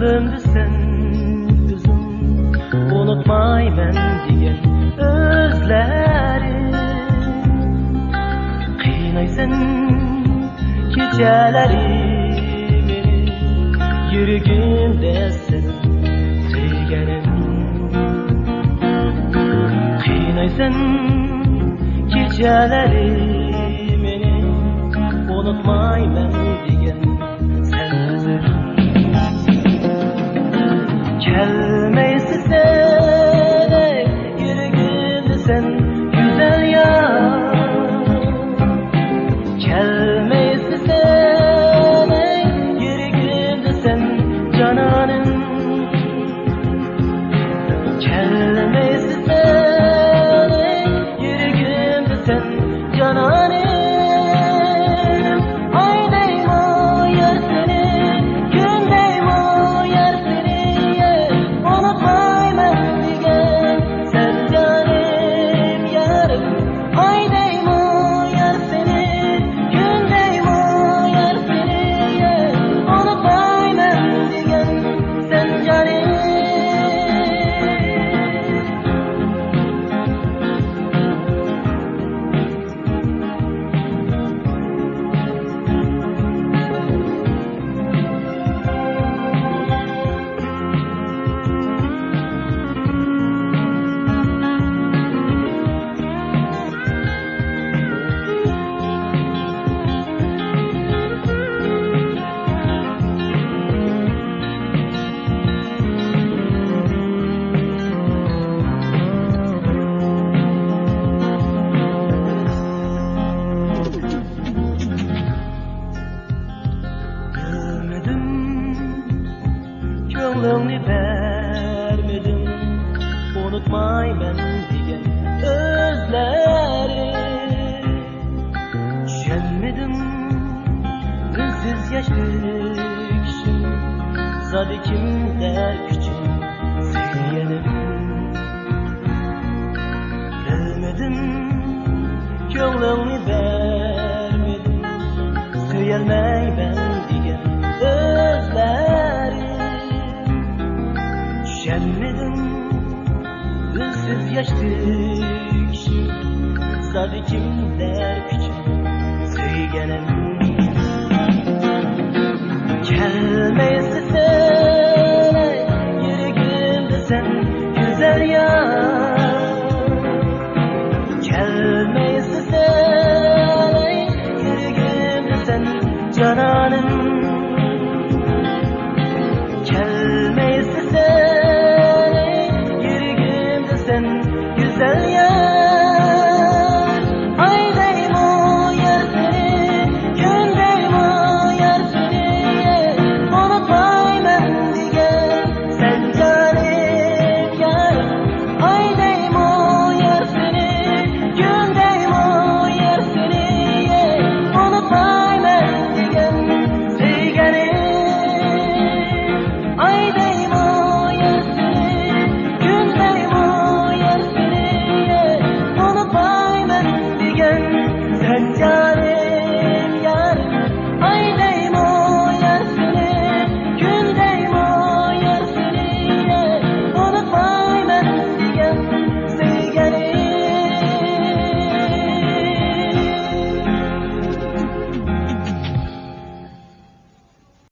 Ömrümdü sen üzüm, unutmayman degan özlerim. Qiynaysan kechalarimi, yuragimda sen suyganim. Qiynaysan kechalarimi, unutmayman degan sen özüm. Gelmeysi sen ey yüreğimde sen güzel yar. Gelmeysi sen ey yüreğimde sen cananım. Gelmeysi sen ey yüreğimde sen cananım. Gönlümni vermedim, unutmayman degan özlerim. Düşenmedim günsiz yaş döküşüm, zade kimler küçük sevgilim. Bilmedim, gönlümni vermedim, söyelmeyman degan özlerim. Düşenmedim günsiz yaş döküşüm, zade kimler